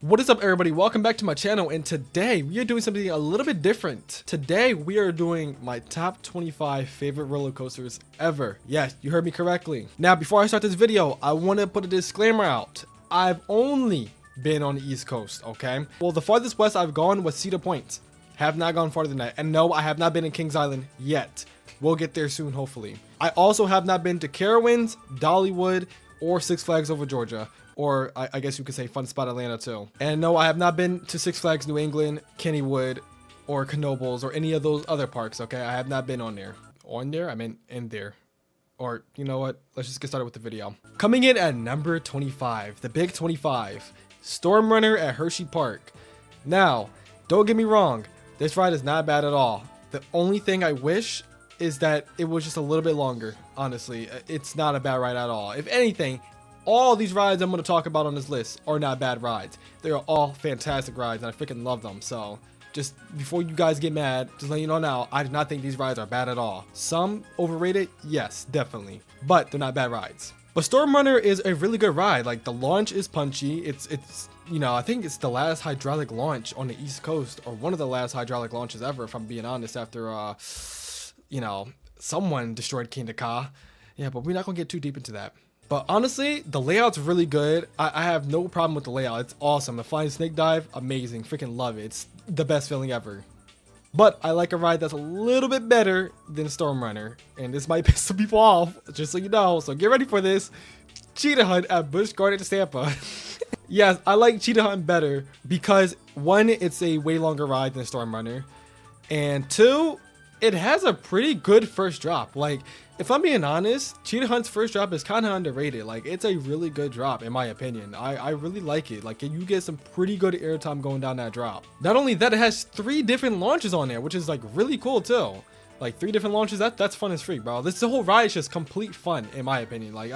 What is up, everybody? Welcome back to my channel, and today we are doing something a little bit different. Today we are doing my top 25 favorite roller coasters ever. Yes, you heard me correctly. Now, before I start this video, I want to put a disclaimer out. I've only been on the East Coast, okay? Well, the farthest west I've gone was Cedar Point. Have not gone farther than that. And no, I have not been in Kings Island yet. We'll get there soon, hopefully. I also have not been to Carowinds, Dollywood, or Six Flags Over Georgia. Or I guess you could say Fun Spot Atlanta too. And no, I have not been to Six Flags New England, Kennywood, or Knoebels, or any of those other parks, okay? I have not been on there. On there? I meant in there. Or, you know what? Let's just get started with the video. Coming in at number 25, the big 25, Storm Runner at Hershey Park. Now, don't get me wrong, this ride is not bad at all. The only thing I wish is that it was just a little bit longer, honestly. It's not a bad ride at all. If anything, all these rides I'm going to talk about on this list are not bad rides. They are all fantastic rides, and I freaking love them. So just before you guys get mad, just letting you know now, I do not think these rides are bad at all. Some overrated, yes, definitely, but they're not bad rides. But Storm Runner is a really good ride. Like, the launch is punchy. It's you know, I think it's the last hydraulic launch on the East Coast, or one of the last hydraulic launches ever, if I'm being honest, after you know, someone destroyed King Ka. Yeah, but we're not gonna get too deep into that. But honestly, the layout's really good. I have no problem with the layout. It's awesome. The flying snake dive, amazing. Freaking love it. It's the best feeling ever. But I like a ride that's a little bit better than Storm Runner. And this might piss some people off, just so you know. So get ready for this. Cheetah Hunt at Busch Gardens, Tampa. Yes, I like Cheetah Hunt better because, one, it's a way longer ride than Storm Runner. And two, it has a pretty good first drop. Like, if I'm being honest, Cheetah Hunt's first drop is kind of underrated. Like, it's a really good drop, in my opinion. I really like it. Like, you get some pretty good airtime going down that drop. Not only that, it has 3 different launches on there, which is, like, really cool, too. Like, 3 different launches, that's fun as freak, bro. The whole ride is just complete fun, in my opinion. Like,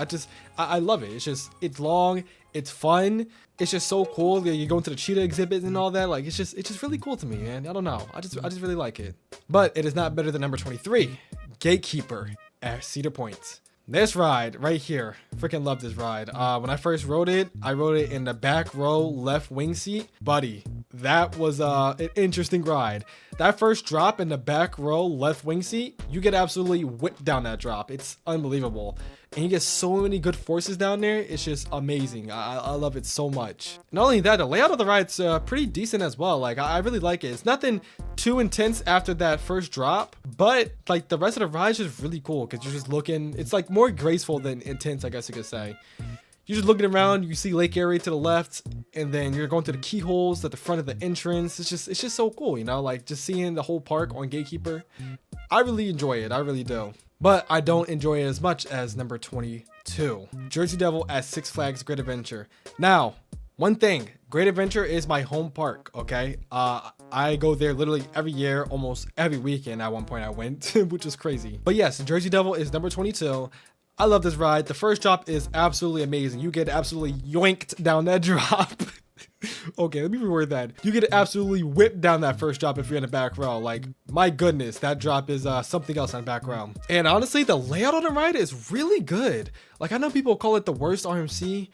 I love it. It's long, it's fun. It's just so cool. You go into the cheetah exhibit and all that. Like, it's just really cool to me, man. I don't know. I just really like it. But it is not better than number 23, Gatekeeper at Cedar Point. This ride right here, freaking love this ride. When I first rode it, I rode it in the back row left wing seat. Buddy, that was an interesting ride. That first drop in the back row left wing seat, you get absolutely whipped down that drop. It's unbelievable. And you get so many good forces down there. It's just amazing. I love it so much. Not only that, the layout of the ride's pretty decent as well. Like, I really like it. It's nothing too intense after that first drop, but like the rest of the ride is just really cool because you're just looking. It's like more graceful than intense, I guess you could say. You're just looking around, you see Lake Erie to the left, and then you're going to the keyholes at the front of the entrance. It's just so cool, you know, like just seeing the whole park on Gatekeeper. I really enjoy it. I really do. But I don't enjoy it as much as number 22, Jersey Devil at Six Flags Great Adventure. Now, one thing, Great Adventure is my home park, okay? I go there literally every year, almost every weekend. At one point I went, which is crazy. But yes, Jersey Devil is number 22. I love this ride. The first drop is absolutely amazing. You get absolutely yoinked down that drop. Okay, let me reword that. You get absolutely whipped down that first drop if you're in the back row. Like, my goodness, that drop is something else on the back row. And honestly, the layout on the ride is really good. Like, I know people call it the worst RMC.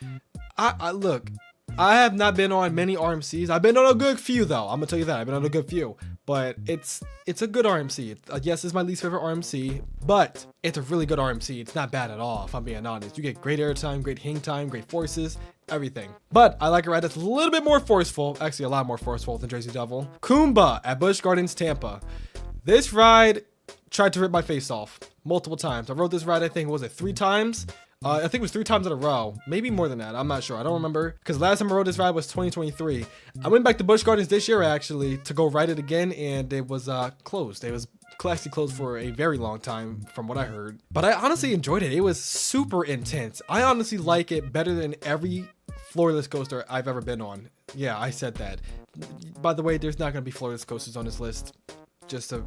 Look, I have not been on many RMCs. I've been on a good few, though. I'm gonna tell you that. I've been on a good few. But it's a good RMC. Yes, it's my least favorite RMC, but it's a really good RMC. It's not bad at all, if I'm being honest. You get great airtime, great hang time, great forces, everything. But I like a ride that's a little bit more forceful, actually a lot more forceful than Jersey Devil. Kumba at Busch Gardens, Tampa. This ride tried to rip my face off multiple times. I rode this ride, I think, was it 3 times? I think it was 3 times in a row, maybe more than that. I'm not sure. I don't remember, because last time I rode this ride was 2023. I went back to Busch Gardens this year actually to go ride it again, and it was closed. It was classically closed for a very long time from what I heard. But I honestly enjoyed it. It was super intense. I honestly like it better than every floorless coaster I've ever been on. Yeah, I said that. By the way, there's not going to be floorless coasters on this list. Just a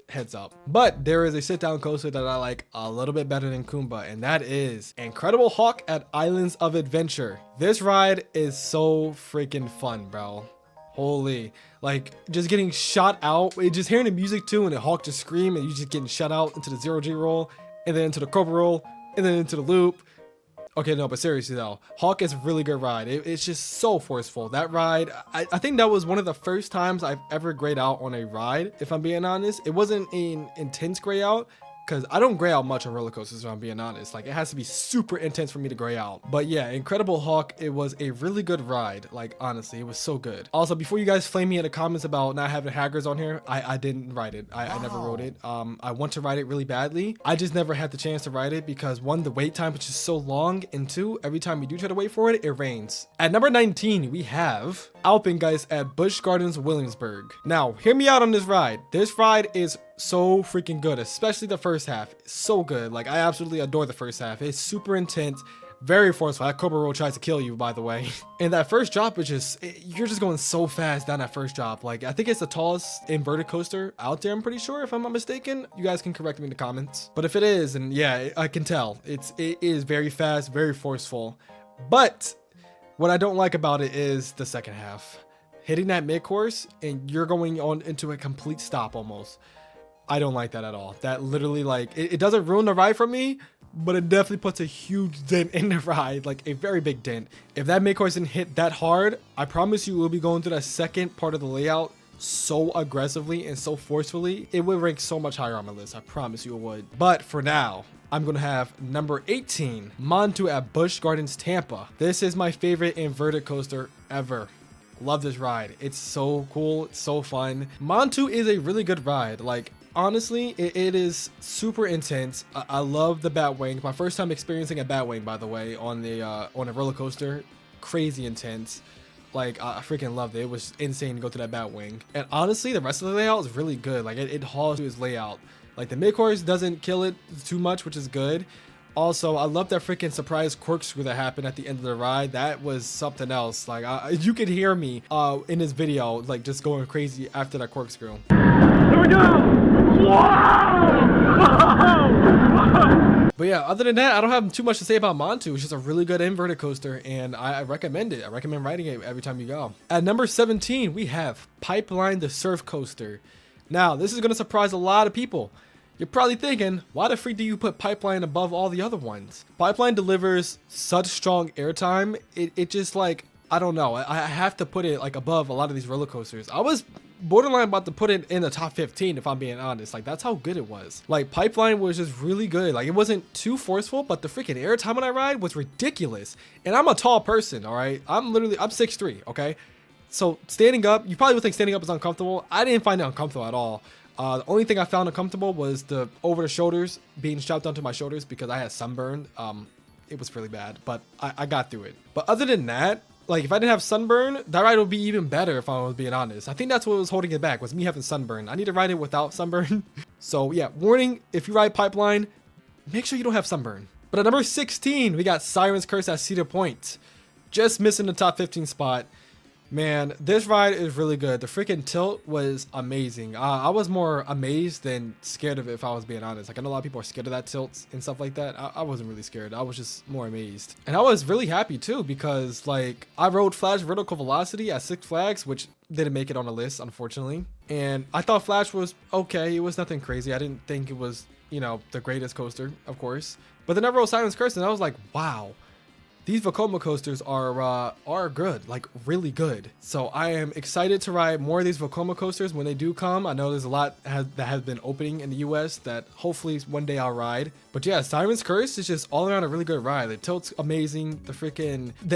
heads up. But there is a sit-down coaster that I like a little bit better than Kumba, and that is Incredible Hulk at Islands of Adventure. This ride is so freaking fun, bro. Holy, like, just getting shot out, just hearing the music too, and the Hulk just scream, and you just getting shot out into the 0G roll, and then into the Cobra roll, and then into the loop. Okay, no, but seriously though, Hawk is a really good ride. It's just so forceful. That ride, I think that was one of the first times I've ever grayed out on a ride, if I'm being honest. It wasn't an intense gray out, because I don't gray out much on roller coasters, if I'm being honest. Like, it has to be super intense for me to gray out. But yeah, Incredible Hulk, it was a really good ride. Like, honestly, it was so good. Also, before you guys flame me in the comments about not having hackers on here, I didn't ride it. I never rode it. I want to ride it really badly. I just never had the chance to ride it because, one, the wait time is just so long, and two, every time we do try to wait for it, it rains. At number 19, we have Alpengeist at Busch Gardens, Williamsburg. Now, hear me out on this ride. This ride is so freaking good, especially the first half. It's so good. Like, I absolutely adore the first half. It's super intense, very forceful. That Cobra Roll tries to kill you, by the way. And that first drop is just, you're just going so fast down that first drop. Like, I think it's the tallest inverted coaster out there, I'm pretty sure, if I'm not mistaken. You guys can correct me in the comments. But if it is, and yeah, I can tell, it is very fast, very forceful. But what I don't like about it is the second half. Hitting that mid-course, and you're going on into a complete stop almost. I don't like that at all. That literally, like, it doesn't ruin the ride for me, but it definitely puts a huge dent in the ride, like a very big dent. If that mid-course didn't hit that hard, I promise you will be going through that second part of the layout so aggressively and so forcefully, it would rank so much higher on my list. I promise you it would. But for now, I'm gonna have number 18, Montu at Busch Gardens, Tampa. This is my favorite inverted coaster ever. Love this ride. It's so cool. It's so fun. Montu is a really good ride. Like, honestly, it is super intense. I love the Batwing. My first time experiencing a Batwing, by the way, on a roller coaster. Crazy intense. Like, I freaking loved it. It was insane to go to that Batwing. And honestly, the rest of the layout is really good. Like, it hauls to its layout. Like, the mid-course doesn't kill it too much, which is good. Also, I love that freaking surprise corkscrew that happened at the end of the ride. That was something else. Like, you could hear me in this video, like, just going crazy after that corkscrew. Here we go! Wow! But yeah, other than that, I don't have too much to say about Montu. It's just a really good inverted coaster, and I recommend it. I recommend riding it every time you go. At number 17, we have Pipeline the Surf Coaster. Now, this is going to surprise a lot of people. You're probably thinking, why the freak do you put Pipeline above all the other ones? Pipeline delivers such strong airtime. It just, like, I don't know. I have to put it like above a lot of these roller coasters. I was borderline about to put it in the top 15 if I'm being honest. Like, that's how good it was. Like, Pipeline was just really good. Like, it wasn't too forceful, but the freaking airtime on that ride was ridiculous. And I'm a tall person, all right? I'm 6'3", okay? So standing up, you probably would think standing up is uncomfortable. I didn't find it uncomfortable at all. The only thing I found uncomfortable was the over the shoulders being strapped onto my shoulders because I had sunburn. It was really bad, but I got through it. But other than that, like, if I didn't have sunburn, that ride would be even better if I was being honest. I think that's what was holding it back, was me having sunburn. I need to ride it without sunburn. So yeah, warning, if you ride Pipeline, make sure you don't have sunburn. But at number 16, we got Siren's Curse at Cedar Point. Just missing the top 15 spot. Man, this ride is really good. The freaking tilt was amazing. I was more amazed than scared of it, if I was being honest. Like, I know a lot of people are scared of that tilt and stuff like that. I wasn't really scared. I was just more amazed. And I was really happy too because, like, I rode Flash Vertical Velocity at Six Flags, which didn't make it on the list, unfortunately. And I thought Flash was okay. It was nothing crazy. I didn't think it was, you know, the greatest coaster, of course. But then I rode Siren's Curse and I was like, wow. These Vekoma coasters are good, like really good. So I am excited to ride more of these Vekoma coasters when they do come. I know there's a lot that has been opening in the US that hopefully one day I'll ride. But yeah, Siren's Curse is just all around a really good ride. The tilt's amazing. The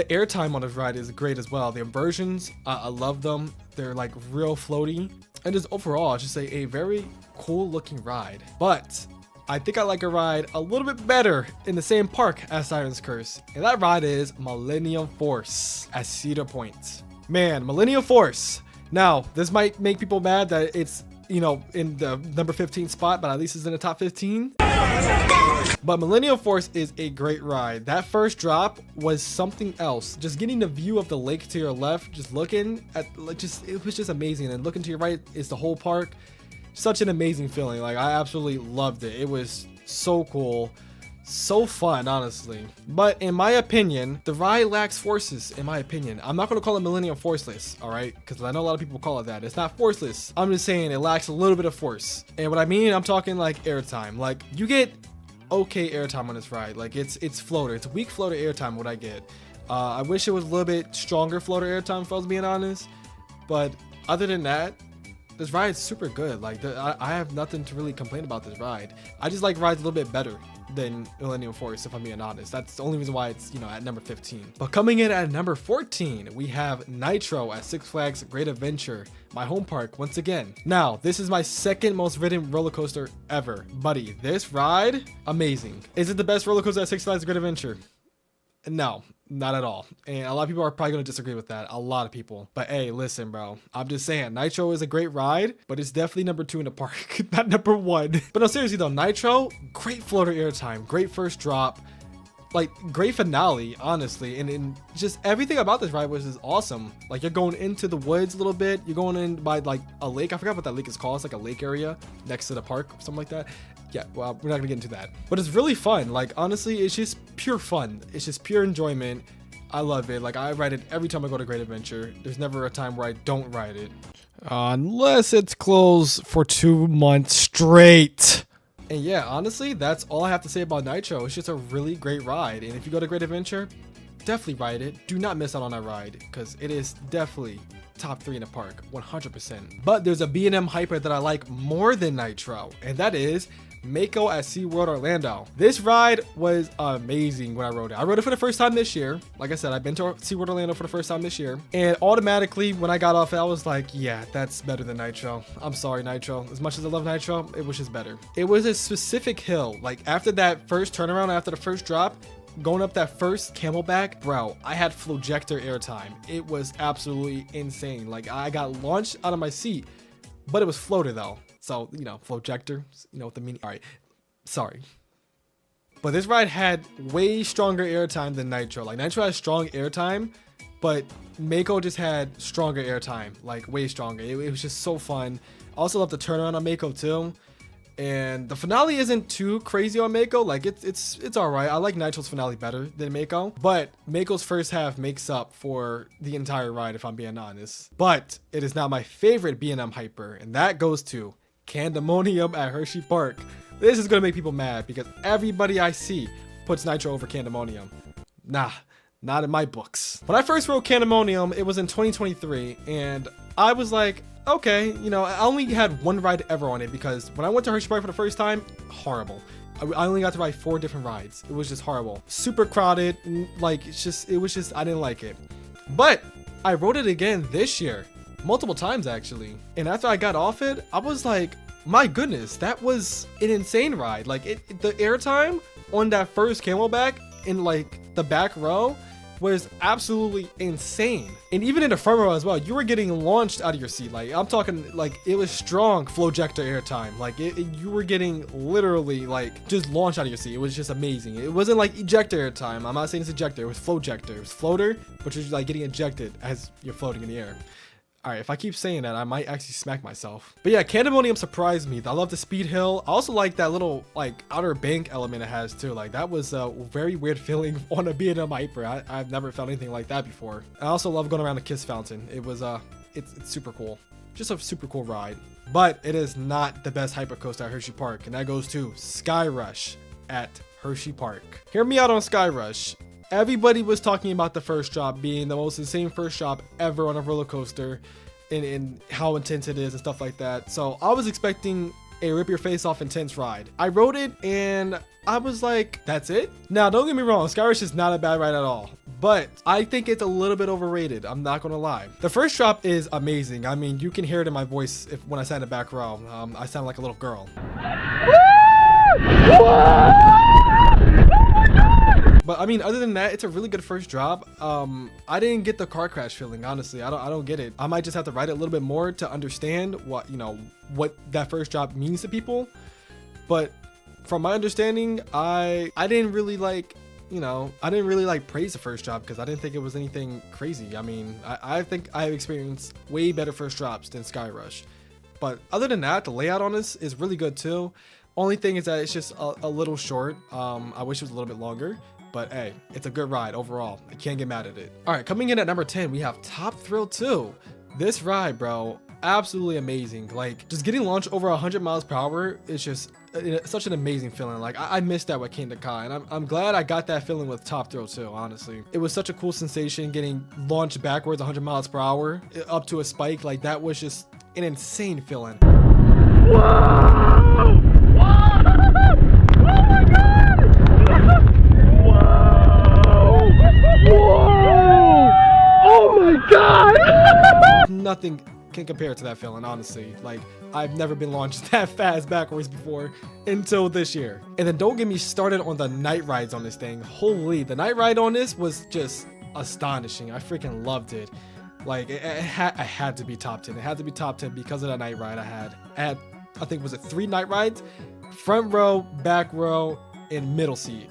airtime on this ride is great as well. The inversions, I love them. They're like real floaty. And just overall, it's just a very cool looking ride. But I think I like a ride a little bit better in the same park as Siren's Curse. And that ride is Millennium Force at Cedar Point. Man, Millennium Force. Now, this might make people mad that it's, you know, in the number 15 spot, but at least it's in the top 15. But Millennium Force is a great ride. That first drop was something else. Just getting the view of the lake to your left, just looking at, like, it was just amazing. And looking to your right is the whole park. Such an amazing feeling. Like, I absolutely loved it. It was so cool, so fun, honestly. But in my opinion, the ride lacks forces. In my opinion, I'm not going to call it Millennium Forceless, all right, because I know a lot of people call it that. It's not forceless. I'm just saying it lacks a little bit of force. And what I mean, I'm talking like airtime. Like, you get okay airtime on this ride. Like it's floater. It's weak floater airtime what I get. I wish it was a little bit stronger floater airtime if I was being honest. But other than that, this ride is super good. Like I have nothing to really complain about this ride. I just like rides a little bit better than Millennium Force, if I'm being honest. That's the only reason why it's, you know, at number 15. But coming in at number 14, we have Nitro at Six Flags Great Adventure, my home park once again. Now, this is my second most ridden roller coaster ever. Buddy, this ride, amazing. Is it the best roller coaster at Six Flags Great Adventure? No, not at all. And a lot of people are probably going to disagree with that. A lot of people. But hey, listen, bro. I'm just saying, Nitro is a great ride, but it's definitely number 2 in the park, not number 1. But no, seriously though, Nitro, great floater airtime, great first drop, like great finale, honestly. And just everything about this ride was just awesome. Like you're going into the woods a little bit. You're going in by like a lake. I forgot what that lake is called. It's like a lake area next to the park, something like that. Yeah, well, we're not gonna get into that, but it's really fun. Like honestly, it's just pure fun. It's just pure enjoyment. I love it. Like I ride it every time I go to Great Adventure. There's never a time where I don't ride it, unless it's closed for 2 months straight. And yeah, honestly, that's all I have to say about Nitro. It's just a really great ride, and if you go to Great Adventure, definitely ride it. Do not miss out on that ride because it is definitely top 3 in the park, 100%. But there's a B&M hyper that I like more than Nitro, and that is Mako at SeaWorld Orlando. This ride was amazing when I rode it. I rode it for the first time this year. Like I said, I've been to SeaWorld Orlando for the first time this year. And automatically, when I got off it, I was like, yeah, that's better than Nitro. I'm sorry, Nitro. As much as I love Nitro, it was just better. It was a specific hill. Like after that first turnaround, after the first drop, going up that first camelback, bro, I had flojector airtime. It was absolutely insane. Like I got launched out of my seat, but it was floater though. So, you know, flojector, you know what the meaning. All right, sorry. But this ride had way stronger airtime than Nitro. Like Nitro has strong airtime, but Mako just had stronger airtime, like way stronger. It was just so fun. I also love the turnaround on Mako too. And the finale isn't too crazy on Mako. Like it's all right. I like Nitro's finale better than Mako, but Mako's first half makes up for the entire ride, if I'm being honest. But it is not my favorite B&M hyper, and that goes to Candemonium at Hershey Park. This is gonna make people mad because everybody I see puts Nitro over Candemonium. Nah, not in my books. When I first rode Candemonium, it was in 2023, and I was like, okay, you know, I only had one ride ever on it because when I went to Hershey Park for the first time, horrible. I only got to ride 4 different rides. It was just horrible. Super crowded, like it was just, I didn't like it. But I rode it again this year, multiple times actually. And after I got off it, I was like, my goodness, that was an insane ride. Like the airtime on that first camelback in like the back row was absolutely insane. And even in the front row as well, you were getting launched out of your seat. Like I'm talking, like it was strong flojector airtime. Like you were getting literally like just launched out of your seat. It was just amazing. It wasn't like ejector airtime. I'm not saying it's ejector. It was flojector. It was floater, but you're like getting ejected as you're floating in the air. All right, if I keep saying that, I might actually smack myself. But yeah, Candemonium surprised me. I love the speed hill. I also like that little like outer bank element it has too. Like that was a very weird feeling on a B&M hyper. I've never felt anything like that before. I also love going around the Kiss Fountain. It was it's super cool. Just a super cool ride. But it is not the best hyper coaster at Hershey Park, and that goes to Sky Rush at Hershey Park. Hear me out on Sky Rush. Everybody was talking about the first drop being the most insane first drop ever on a roller coaster and how intense it is and stuff like that. So I was expecting a rip your face off intense ride. I rode it and I was like, that's it? Now, don't get me wrong, Sky Rush is not a bad ride at all, but I think it's a little bit overrated. I'm not gonna lie. The first drop is amazing. I mean, you can hear it in my voice when I sat in the back row. I sound like a little girl. But I mean, other than that, it's a really good first drop. I didn't get the car crash feeling, honestly. I don't get it. I might just have to ride it a little bit more to understand what, you know, what that first drop means to people. But from my understanding, I didn't really like, you know, I didn't really like praise the first drop because I didn't think it was anything crazy. I mean, I think I have experienced way better first drops than Sky Rush. But other than that, the layout on this is really good too. Only thing is that it's just a little short. I wish it was a little bit longer. But hey, it's a good ride overall. I can't get mad at it. All right, coming in at number 10, we have Top Thrill 2. This ride, bro, absolutely amazing. Like just getting launched over 100 miles per hour is just such an amazing feeling. Like I missed that with Kingdom Kai, and I'm glad I got that feeling with Top Thrill too. Honestly, it was such a cool sensation getting launched backwards 100 miles per hour up to a spike. Like that was just an insane feeling. Whoa! Whoa! Oh my god! Whoa! Whoa! Oh my god! Nothing can compare to that feeling, honestly. Like I've never been launched that fast backwards before until this year. And then don't get me started on the night rides on this thing. Holy, the night ride on this was just astonishing. I freaking loved it. Like I had to be top 10. It had to be top 10 because of the night ride I had. I think, was it 3 night rides? Front row, back row, and middle seat.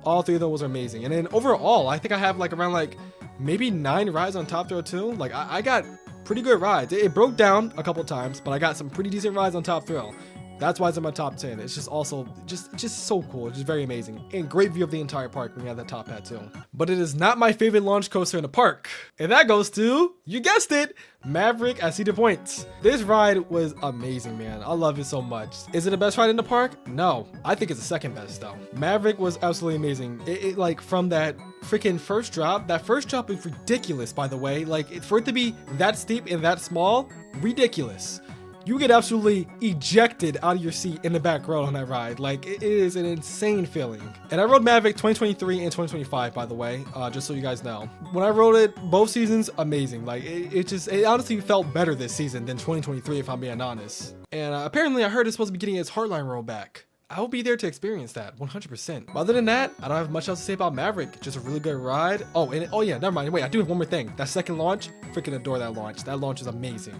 All 3 of those were amazing. And then overall, I think I have like around like maybe 9 rides on Top Thrill too. Like I got pretty good rides. It broke down a couple times, but I got some pretty decent rides on Top Thrill. That's why it's in my top 10. It's just also just so cool. It's just very amazing. And great view of the entire park when you have that top hat too. But it is not my favorite launch coaster in the park. And that goes to, you guessed it, Maverick at Cedar Point. This ride was amazing, man. I love it so much. Is it the best ride in the park? No. I think it's the second best though. Maverick was absolutely amazing. It like from that freaking first drop. That first drop is ridiculous, by the way. Like for it to be that steep and that small, ridiculous. You get absolutely ejected out of your seat in the back row on that ride. Like it is an insane feeling. And I rode Maverick 2023 and 2025, by the way, just so you guys know. When I rode it, both seasons, amazing. Like it honestly felt better this season than 2023, if I'm being honest. And apparently I heard it's supposed to be getting its Heartline roll back. I will be there to experience that 100%. Other than that, I don't have much else to say about Maverick. Just a really good ride. Oh, and oh yeah, never mind. Wait, I do have one more thing. That second launch, freaking adore that launch. That launch is amazing.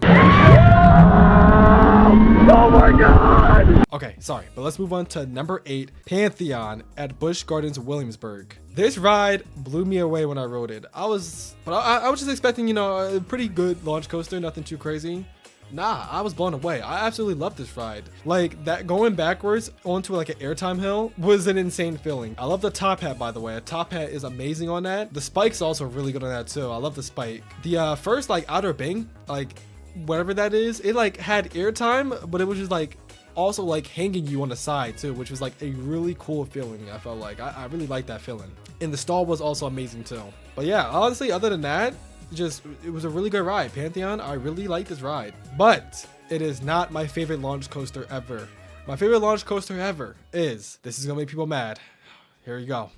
Oh my god! Okay, sorry, but let's move on to number 8, Pantheon at Busch Gardens, Williamsburg. This ride blew me away when I rode it. I was just expecting, you know, a pretty good launch coaster, nothing too crazy. Nah, I was blown away. I absolutely love this ride. Like that going backwards onto like an airtime hill was an insane feeling. I love the top hat, by the way. A top hat is amazing on that. The spike's also really good on that too. I love the spike. The first like outer bank, like whatever that is, it like had airtime, but it was just like also like hanging you on the side too, which was like a really cool feeling. I felt like I really liked that feeling. And the stall was also amazing too. But yeah, honestly, other than that, it was a really good ride. Pantheon, I really like this ride, but it is not my favorite launch coaster ever. My favorite launch coaster ever is, this is gonna make people mad. Here you go.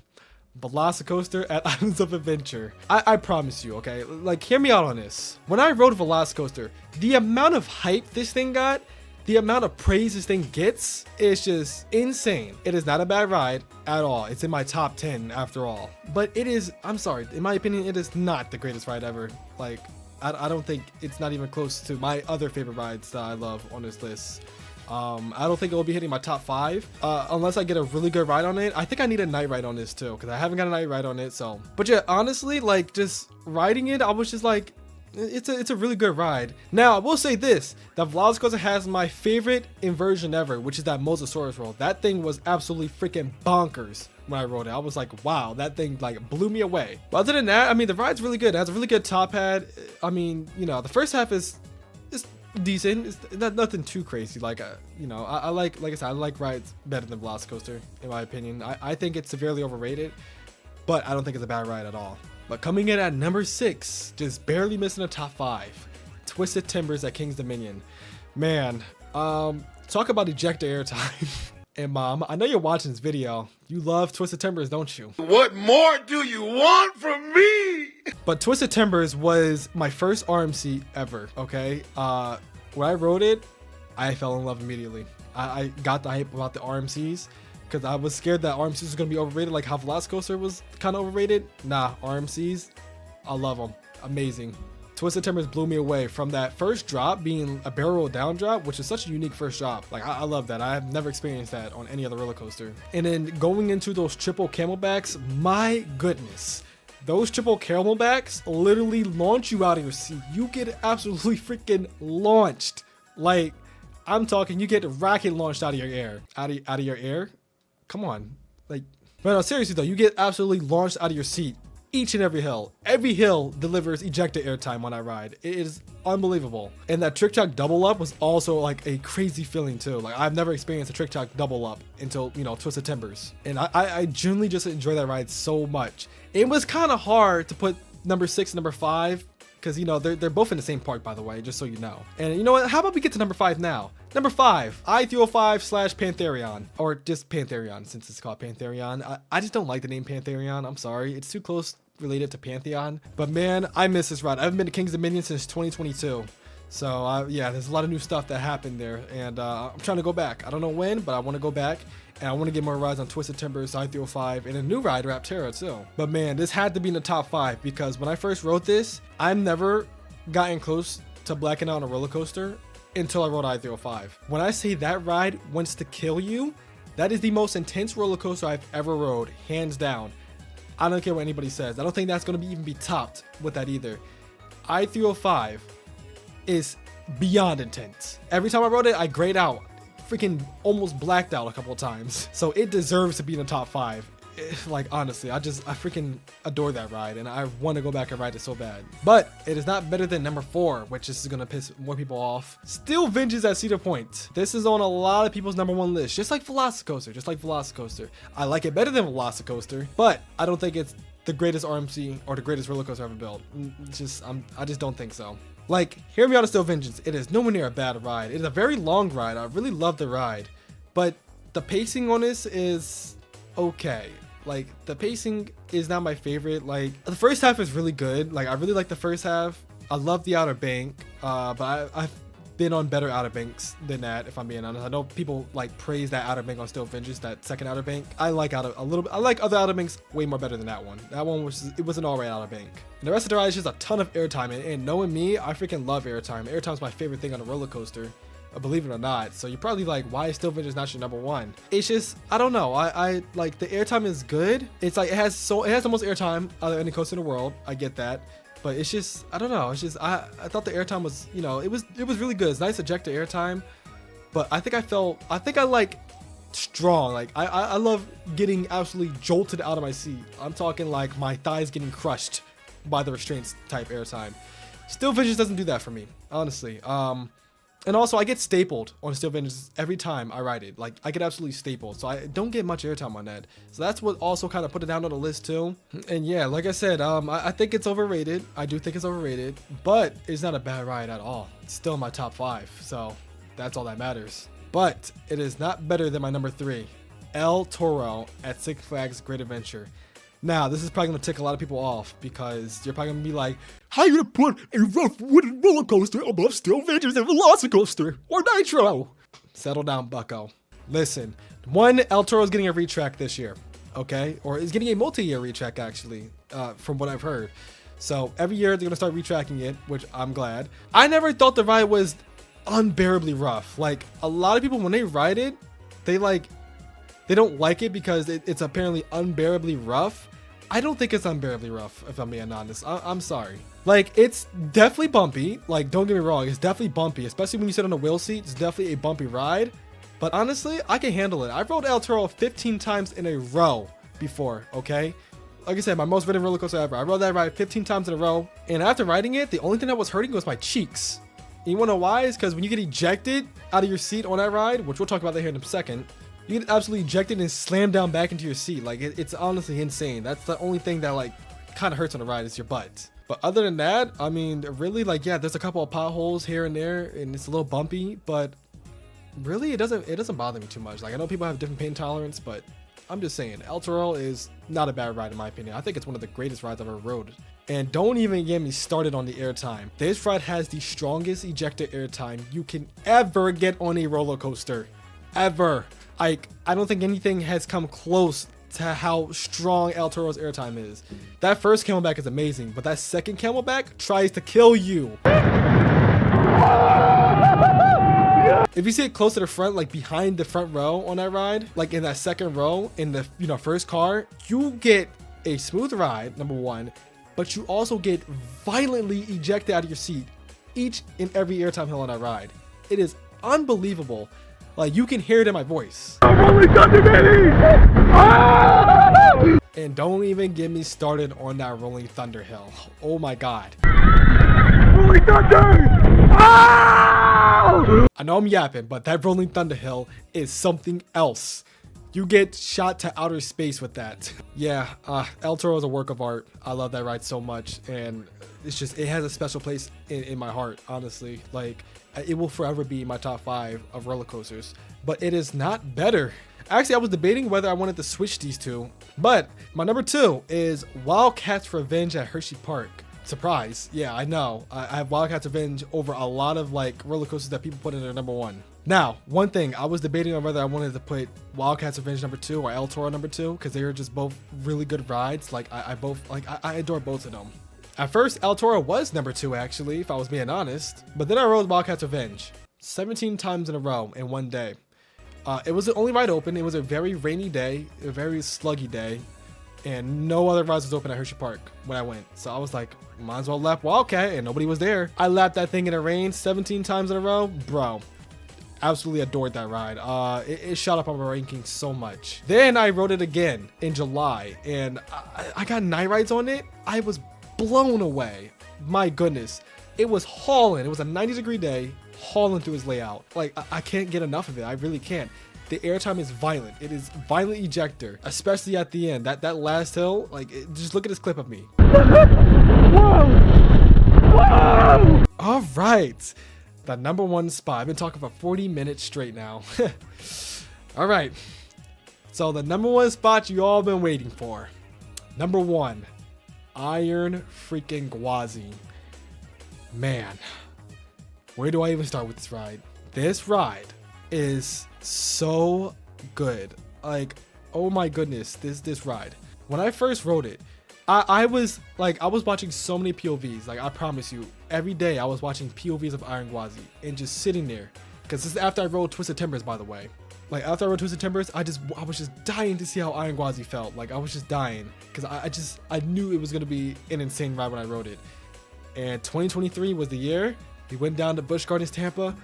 Velocicoaster at Islands of Adventure. I promise you, okay? Like, hear me out on this. When I rode Velocicoaster, the amount of hype this thing got, the amount of praise this thing gets is just insane. It is not a bad ride at all. It's in my top 10 after all. But it is, I'm sorry, in my opinion, it is not the greatest ride ever. Like, I don't think it's not even close to my other favorite rides that I love on this list. I don't think it will be hitting my top 5 unless I get a really good ride on it. I think I need a night ride on this too, because I haven't got a night ride on it. So, but yeah, honestly, like just riding it, I was just like, it's a really good ride. Now I will say this, the Velocicoaster has my favorite inversion ever, which is that Mosasaurus roll. That thing was absolutely freaking bonkers when I rode it. I was like, wow, that thing like blew me away. But other than that, I mean, the ride's really good. It has a really good top hat. I mean, you know, the first half is decent. It's not nothing too crazy. Like you know, I like I said, I like rides better than Velocicoaster in my opinion. I think it's severely overrated, but I don't think it's a bad ride at all. But coming in at number 6, just barely missing the top 5, Twisted Timbers at King's Dominion. Man, talk about ejector airtime. And mom, I know you're watching this video. You love Twisted Timbers, don't you? What more do you want from me? But Twisted Timbers was my first RMC ever, okay? When I rode it, I fell in love immediately. I got the hype about the RMCs because I was scared that RMCs was going to be overrated, like how Velocicoaster was kind of overrated. Nah, RMCs, I love them. Amazing. Twisted Timbers blew me away from that first drop being a barrel roll down drop, which is such a unique first drop. Like I love that. I have never experienced that on any other roller coaster. And then going into those triple camelbacks, my goodness. Those triple camelbacks literally launch you out of your seat. You get absolutely freaking launched. Like, I'm talking, you get rocket launched out of your air. Out of your air? Come on. Like, but no, seriously though, you get absolutely launched out of your seat each and every hill. Every hill delivers ejected airtime on that ride. It is unbelievable. And that trick track double up was also like a crazy feeling too. Like I've never experienced a trick track double up until, you know, Twisted Timbers. And I genuinely just enjoy that ride so much. It was kind of hard to put number 6 and number 5 because, you know, they're both in the same park, by the way, just so you know. And you know what? How about we get to number 5 now? Number 5, I-305 / Pantherion, or just Pantherion since it's called Pantherion. I just don't like the name Pantherion. I'm sorry. It's too close related to Pantheon. But man, I miss this ride. I haven't been to King's Dominion since 2022. So yeah, there's a lot of new stuff that happened there. And I'm trying to go back. I don't know when, but I want to go back. And I want to get more rides on Twisted Timbers, I-305, and a new ride, Raptera, too. But man, this had to be in the top 5 because when I first wrote this, I've never gotten close to blacking out on a roller coaster until I rode I-305. When I say that ride wants to kill you, that is the most intense roller coaster I've ever rode, hands down. I don't care what anybody says. I don't think that's going to even be topped with that either. I-305 is beyond intense. Every time I rode it, I grayed out. Freaking almost blacked out a couple of times. So it deserves to be in the top 5. Like honestly, I freaking adore that ride and I want to go back and ride it so bad. But it is not better than number 4, which is gonna piss more people off. Still Vengeance at Cedar Point. This is on a lot of people's number 1 list, just like Velocicoaster. I like it better than Velocicoaster, but I don't think it's the greatest RMC or the greatest roller coaster ever built. I just don't think so. Like, hear me out, Still Vengeance. It is nowhere near a bad ride. It is a very long ride. I really love the ride, but the pacing on this is okay. Like, the pacing is not my favorite. Like, the first half is really good. Like, I really like the first half. I love the Outer Bank, but I've been on better Outer Banks than that, if I'm being honest. I know people like praise that Outer Bank on Still Vengeance, that second Outer Bank. I like other Outer Banks way more better than that one. That one was an alright Outer Bank. And the rest of the ride is just a ton of airtime, and knowing me, I freaking love airtime. Airtime's my favorite thing on a roller coaster, believe it or not. So you're probably like, why is Still Vengeance not your number 1? It's just, I don't know. I like the airtime is good. It's like it has the most airtime out of any coaster in the world. I get that. But it's just, I don't know. It's just, I thought the airtime was, you know, it was really good. It's nice ejector airtime. But I think I like strong. Like, I love getting absolutely jolted out of my seat. I'm talking like my thighs getting crushed by the restraints type airtime. Still Vengeance doesn't do that for me, honestly. And also, I get stapled on Still Vengeance every time I ride it. Like, I get absolutely stapled, so I don't get much airtime on that. So that's what also kind of put it down on the list too. And yeah, like I said, I think it's overrated. I do think it's overrated, but it's not a bad ride at all. It's still in my top 5, so that's all that matters. But it is not better than my number 3, El Toro at Six Flags Great Adventure. Now, this is probably going to tick a lot of people off because you're probably going to be like, how you going to put a rough wooden roller coaster above Still Vengeance and Velocicoaster or Nitro? Settle down, bucko. Listen, one, El Toro is getting a retrack this year, okay? Or is getting a multi-year retrack, actually, from what I've heard. So every year they're going to start retracking it, which I'm glad. I never thought the ride was unbearably rough. Like, a lot of people, when they ride it, they don't like it because it's apparently unbearably rough. I don't think it's unbearably rough, if I'm being honest. I'm sorry. Like, it's definitely bumpy. Like, don't get me wrong. It's definitely bumpy, especially when you sit on a wheel seat. It's definitely a bumpy ride. But honestly, I can handle it. I've rode El Toro 15 times in a row before, okay? Like I said, my most ridden roller coaster ever. I rode that ride 15 times in a row. And after riding it, the only thing that was hurting was my cheeks. And you wanna know why? It's because when you get ejected out of your seat on that ride, which we'll talk about that here in a second, you get absolutely ejected and slammed down back into your seat. Like, it's honestly insane. That's the only thing that like kind of hurts on the ride is your butt. But other than that, I mean, really, like, yeah, there's a couple of potholes here and there and it's a little bumpy, but really it doesn't bother me too much. Like, I know people have different pain tolerance, but I'm just saying El Toro is not a bad ride in my opinion. I think it's one of the greatest rides I've ever rode. And don't even get me started on the airtime. This ride has the strongest ejector airtime you can ever get on a roller coaster. Ever. Like, I don't think anything has come close to how strong El Toro's airtime is. That first camelback is amazing, but that second camelback tries to kill you. If you see it close to the front, like behind the front row on that ride, like in that second row in the first car, you get a smooth ride, number 1, but you also get violently ejected out of your seat each and every airtime hill on that ride. It is unbelievable. Like, you can hear it in my voice. I'm only Thunder Baby! And don't even get me started on that Rolling Thunder hill. Oh my God. Rolling Thunder! Oh! I know I'm yapping, but that Rolling Thunder hill is something else. You get shot to outer space with that. Yeah, El Toro is a work of art. I love that ride so much, and it has a special place in my heart, honestly. Like, it will forever be my top 5 of roller coasters, but it is not better. Actually, I was debating whether I wanted to switch these two, but my number 2 is Wildcats Revenge at Hershey Park. Surprise. Yeah, I know. I have Wildcats Revenge over a lot of like roller coasters that people put in their number 1. Now, one thing, I was debating on whether I wanted to put Wildcats Revenge number 2 or El Toro number 2 because they are just both really good rides. Like I adore both of them. At first, El Toro was number 2 actually, if I was being honest. But then I rode Wildcats Revenge 17 times in a row in one day. It was the only ride open. It was a very rainy day, a very sluggy day, and no other rides was open at Hershey Park when I went. So I was like, might as well lap Wildcat, and nobody was there. I lapped that thing in the rain 17 times in a row, bro. Absolutely adored that ride. It shot up on my ranking so much. Then I rode it again in July, and I got night rides on it. I was blown away. My goodness, it was hauling. It was a 90-degree day, hauling through his layout. Like I can't get enough of it. I really can't. The airtime is violent. It is violent ejector, especially at the end. That last hill, like just look at this clip of me. Whoa! Whoa! All right. The number 1 spot. I've been talking for 40 minutes straight now. All right. So the number 1 spot you all been waiting for. Number 1, Iron freaking Gwazi. Man, where do I even start with this ride? This ride is so good. Like, oh my goodness, this ride. When I first rode it, I was watching so many POVs. Like, I promise you, every day I was watching POVs of Iron Gwazi and just sitting there. Because this is after I rode Twisted Timbers, by the way. Like, after I rode Twisted Timbers, I was just dying to see how Iron Gwazi felt. Like, I was just dying because I knew it was gonna be an insane ride when I rode it. And 2023 was the year. We went down to Busch Gardens, Tampa.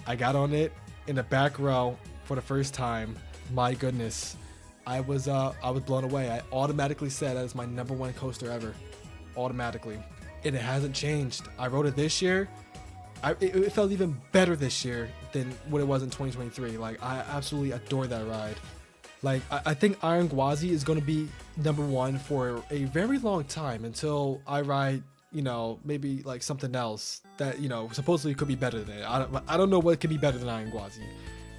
I got on it in the back row for the first time. My goodness. I was blown away. I automatically said that is my number 1 coaster ever. Automatically. And it hasn't changed. I rode it this year. It felt even better this year than what it was in 2023. Like, I absolutely adore that ride. Like, I think Iron Gwazi is going to be number 1 for a very long time until I ride, you know, maybe like something else that, you know, supposedly could be better than it. I don't know what could be better than Iron Gwazi.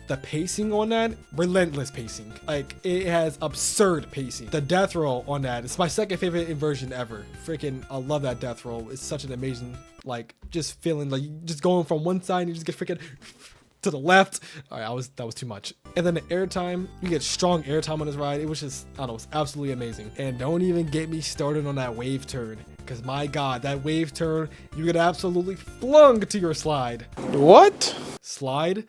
The pacing on that, relentless pacing. Like, it has absurd pacing. The death roll on that, it's my second favorite inversion ever. Freaking, I love that death roll. It's such an amazing, like, just feeling like just going from one side and you just get freaking to the left. All right, that was too much. And then the airtime, you get strong airtime on this ride. It was just, I don't know, it's absolutely amazing. And don't even get me started on that wave turn. Because my God, that wave turn, you get absolutely flung to your slide. What? Slide?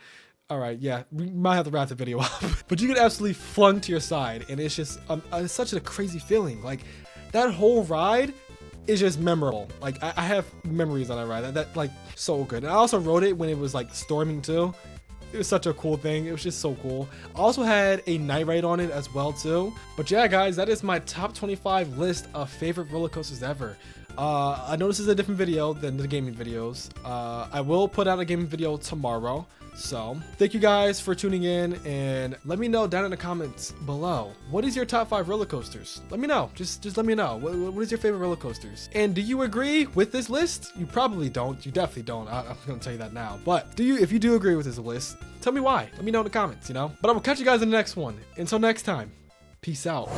All right, yeah, we might have to wrap the video up. But you get absolutely flung to your side. And it's just, it's such a crazy feeling. Like, that whole ride is just memorable. Like, I have memories on that ride. That like, so good. And I also rode it when it was like storming too. It was such a cool thing. It was just so cool. I also had a night ride on it as well too. But yeah, guys, that is my top 25 list of favorite roller coasters ever. I know this is a different video than the gaming videos. I will put out a gaming video tomorrow. So thank you guys for tuning in, and let me know down in the comments below, what is your top 5 roller coasters? Let me know. Just let me know. What is your favorite roller coasters? And do you agree with this list? You probably don't. You definitely don't. I'm gonna tell you that now. But if you do agree with this list, tell me why. Let me know in the comments, you know? But I will catch you guys in the next one. Until next time, peace out.